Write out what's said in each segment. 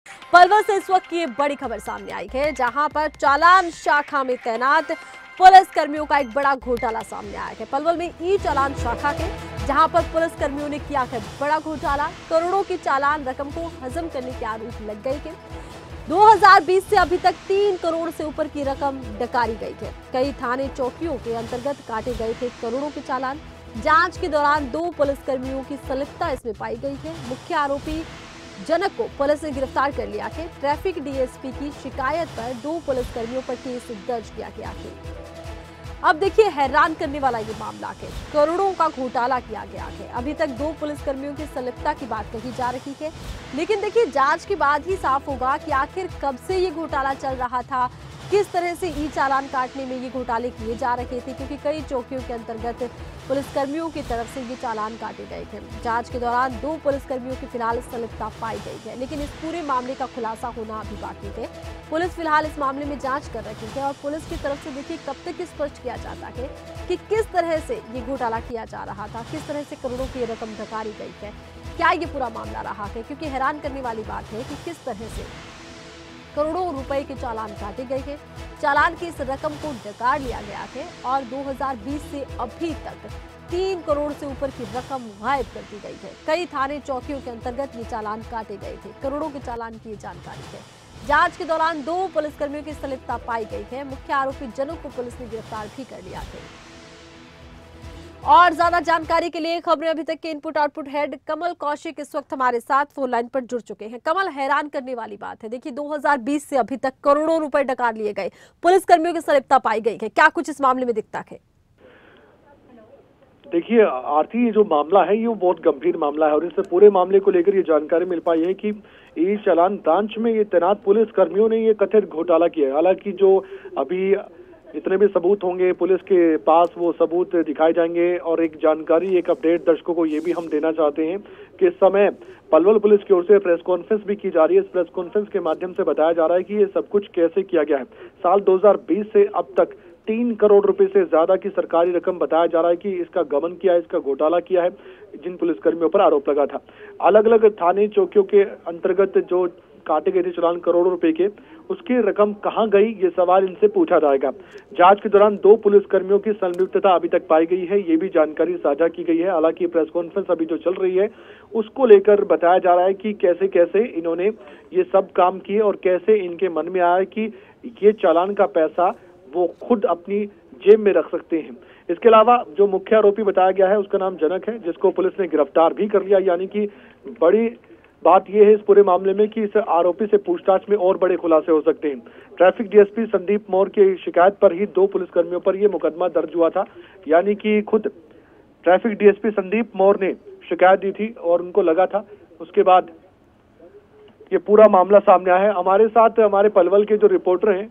पलवल से इस वक्त की ये बड़ी खबर सामने आई है, जहां पर चालान शाखा में तैनात पुलिस कर्मियों का एक बड़ा घोटाला सामने आया है। पलवल में ई चालान शाखा के जहां पर पुलिस कर्मियों ने किया है बड़ा घोटाला। करोड़ों की चालान रकम को हजम करने के आरोप लग गए थे। 2020 से अभी तक 3 करोड़ से ऊपर की रकम डकारी गई है। कई थाने चौकियों के अंतर्गत काटे गए थे करोड़ों के चालान। जांच के दौरान 2 पुलिसकर्मियों की संलिप्तता इसमें पाई गई है। मुख्य आरोपी जनक को पुलिस ने गिरफ्तार कर लिया है। ट्रैफिक डीएसपी की शिकायत पर 2 पुलिसकर्मियों पर केस दर्ज किया गया है। अब देखिए, हैरान करने वाला ये मामला है। करोड़ों का घोटाला किया गया है। अभी तक 2 पुलिसकर्मियों की संलिप्तता की बात कही जा रही है, लेकिन देखिए, जांच के बाद ही साफ होगा कि आखिर कब से ये घोटाला चल रहा था, किस तरह से ई चालान काटने में ये घोटाले किए जा रहे थे, क्योंकि कई चौकियों के अंतर्गत पुलिसकर्मियों की तरफ से ये चालान काटे गए थे। जांच के दौरान 2 पुलिसकर्मियों की फिलहाल संलिप्तता पाई गई है, लेकिन इस पूरे मामले का खुलासा होना अभी बाकी है। पुलिस फिलहाल इस मामले में जांच कर रही है और पुलिस की तरफ से देखिए कब तक स्पष्ट किया जाता है कि किस तरह से ये घोटाला किया जा रहा था, किस तरह से करोड़ों की रकम डकारी गई है, क्या ये पूरा मामला रहा है। क्योंकि हैरान करने वाली बात है कि किस तरह से करोड़ों रुपए के चालान काटे गए हैं। चालान की इस रकम को डकार लिया गया है और 2020 से अभी तक 3 करोड़ से ऊपर की रकम गायब कर दी गई है। कई थाने चौकियों के अंतर्गत ये चालान काटे गए थे। करोड़ों के चालान की जानकारी है। जांच के दौरान 2 पुलिसकर्मियों की संलिप्तता पाई गई है। मुख्य आरोपी जनक को पुलिस ने गिरफ्तार भी कर लिया है। और ज्यादा जानकारी के लिए खबरें अभी तक के इनपुट आउटपुट हेड कमल कौशिक इस वक्त हमारे साथ फोन लाइन पर जुड़ चुके हैं। कमल, हैरान करने वाली बात है, देखिए 2020 से अभी तक करोड़ों रुपए डकार लिए गए, पुलिसकर्मियों की संलिप्तता पाई गई है, क्या कुछ इस मामले में दिखता है? देखिए आरती, ये जो मामला है ये बहुत गंभीर मामला है और इस पूरे मामले को लेकर ये जानकारी मिल पाई है कि ई चालान ब्रांच में ये तैनात पुलिस कर्मियों ने ये कथित घोटाला किया है। हालांकि जो अभी जितने भी सबूत होंगे पुलिस के पास वो सबूत दिखाए जाएंगे और एक जानकारी, एक अपडेट दर्शकों को ये भी हम देना चाहते हैं कि इस समय पलवल पुलिस की ओर से प्रेस कॉन्फ्रेंस भी की जा रही है। इस प्रेस कॉन्फ्रेंस के माध्यम से बताया जा रहा है कि ये सब कुछ कैसे किया गया है। साल 2020 से अब तक 3 करोड़ रुपए से ज्यादा की सरकारी रकम बताया जा रहा है कि इसका गबन किया है, इसका घोटाला किया है, जिन पुलिसकर्मियों पर आरोप लगा था। अलग अलग थाने चौकियों के अंतर्गत जो काटे गए थे चालान करोड़ों रुपए के, उसकी रकम कहां गई, ये सवाल इनसे पूछा जाएगा। जांच के दौरान 2 पुलिसकर्मियों की संलिप्तता अभी तक पाई गई है, ये भी जानकारी साझा की गई है। हालांकि प्रेस कॉन्फ्रेंस अभी जो चल रही है उसको लेकर बताया जा रहा है कि कैसे कैसे इन्होंने ये सब काम किए और कैसे इनके मन में आया कि ये चालान का पैसा वो खुद अपनी जेब में रख सकते हैं। इसके अलावा जो मुख्य आरोपी बताया गया है उसका नाम जनक है, जिसको पुलिस ने गिरफ्तार भी कर लिया। यानी कि बड़ी बात यह है इस पूरे मामले में कि इस आरोपी से पूछताछ में और बड़े खुलासे हो सकते हैं। ट्रैफिक डीएसपी संदीप मौर्य की शिकायत पर ही 2 पुलिसकर्मियों पर यह मुकदमा दर्ज हुआ था। यानी कि खुद ट्रैफिक डीएसपी संदीप मौर्य ने शिकायत दी थी और उनको लगा था, उसके बाद ये पूरा मामला सामने आया है। हमारे साथ हमारे पलवल के जो रिपोर्टर हैं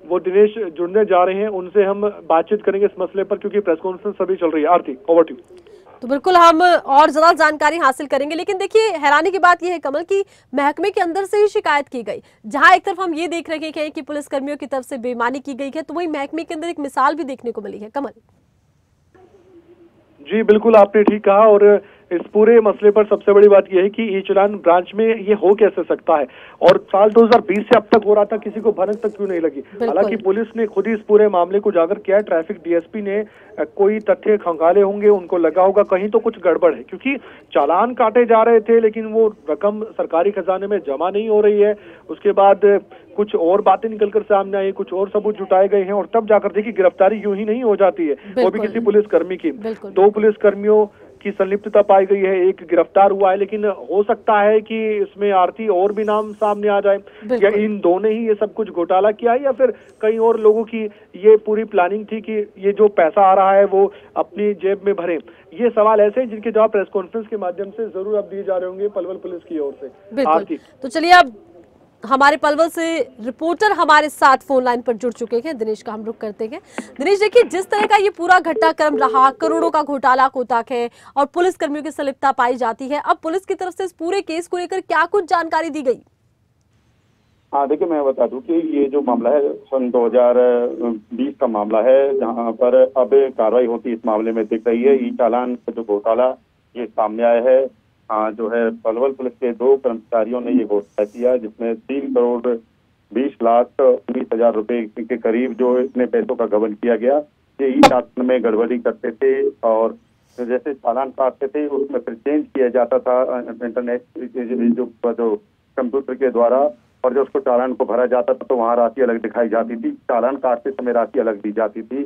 वो दिनेश जुड़ने जा रहे हैं, उनसे हम बातचीत करेंगे इस मसले पर, क्योंकि प्रेस कॉन्फ्रेंस अभी चल रही है। आरती, ओवर टू यू। तो बिल्कुल हम और ज्यादा जानकारी हासिल करेंगे, लेकिन देखिए हैरानी की बात यह है कमल की महकमे के अंदर से ही शिकायत की गई। जहां एक तरफ हम ये देख रहे हैं कि पुलिसकर्मियों की तरफ से बेईमानी की गई है, तो वही महकमे के अंदर एक मिसाल भी देखने को मिली है। कमल जी बिल्कुल, आपने ठीक कहा। और इस पूरे मसले पर सबसे बड़ी बात यह है कि ई चालान ब्रांच में ये हो कैसे सकता है और साल 2020 से अब तक हो रहा था, किसी को भनक तक क्यों नहीं लगी। हालांकि पुलिस ने खुद ही इस पूरे मामले को उजागर किया है। ट्रैफिक डीएसपी ने कोई तथ्य खंगाले होंगे, उनको लगा होगा कहीं तो कुछ गड़बड़ है, क्योंकि चालान काटे जा रहे थे लेकिन वो रकम सरकारी खजाने में जमा नहीं हो रही है। उसके बाद कुछ और बातें निकलकर सामने आई, कुछ और सबूत जुटाए गए हैं और तब जाकर देखिए गिरफ्तारी यूं ही नहीं हो जाती है, वो भी किसी पुलिसकर्मी की। 2 पुलिसकर्मियों की संलिप्तता पाई गई है, एक गिरफ्तार हुआ है, लेकिन हो सकता है कि इसमें आरती और भी नाम सामने आ जाए, या इन दोनों ही ये सब कुछ घोटाला किया है, या फिर कई और लोगों की ये पूरी प्लानिंग थी कि ये जो पैसा आ रहा है वो अपनी जेब में भरे। ये सवाल ऐसे हैं जिनके जवाब प्रेस कॉन्फ्रेंस के माध्यम से जरूर अब दिए जा रहे होंगे पलवल पुलिस की ओर से। आरती, तो चलिए अब हमारे पलवल से रिपोर्टर हमारे साथ फोन लाइन पर जुड़ चुके हैं, दिनेश का हम रुख करते हैं। दिनेश, देखिए जिस तरह का ये पूरा घटनाक्रम रहा, करोड़ों का घोटाला कोताक है और पुलिस कर्मियों की संलिप्तता पाई जाती है, अब पुलिस की तरफ से इस पूरे केस को लेकर क्या कुछ जानकारी दी गई? हाँ देखिए, मैं बता दूं कि ये जो मामला है सन 2020 का मामला है, जहां पर अब कार्रवाई होती इस मामले में दिख रही है। ई चालान का जो घोटाला ये सामने आया है, जो है पलवल पुलिस के 2 कर्मचारियों ने ये घोटाला किया, जिसमें 3,20,19,00,000 रुपए के करीब जो इतने पैसों का गबन किया गया। ये ई चालान में गड़बड़ी करते थे और जैसे चालान काटते थे उसमें फिर चेंज किया जाता था इंटरनेट जो कंप्यूटर के द्वारा, और जो उसको चालान को भरा जाता था तो वहाँ राशि अलग दिखाई जाती थी, चालान काटते समय राशि अलग दी जाती थी।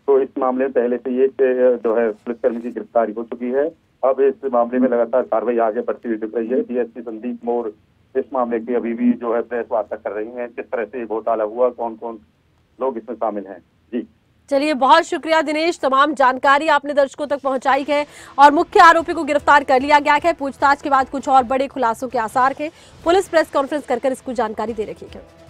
तो इस मामले में पहले से ये जो है पुलिसकर्मी की गिरफ्तारी हो चुकी है। अब इस मामले में लगातार कार्रवाई आगे बढ़ती हुई दिख रही है। डीएसपी संदीप मोर इस मामले की अभी भी जो है प्रेस वार्ता कर रही हैं, किस तरह से घोटाला हुआ, कौन कौन लोग इसमें शामिल हैं। जी चलिए, बहुत शुक्रिया दिनेश, तमाम जानकारी आपने दर्शकों तक पहुंचाई है और मुख्य आरोपी को गिरफ्तार कर लिया गया है। पूछताछ के बाद कुछ और बड़े खुलासों के आसार है। पुलिस प्रेस कॉन्फ्रेंस कर इसको जानकारी दे रही है।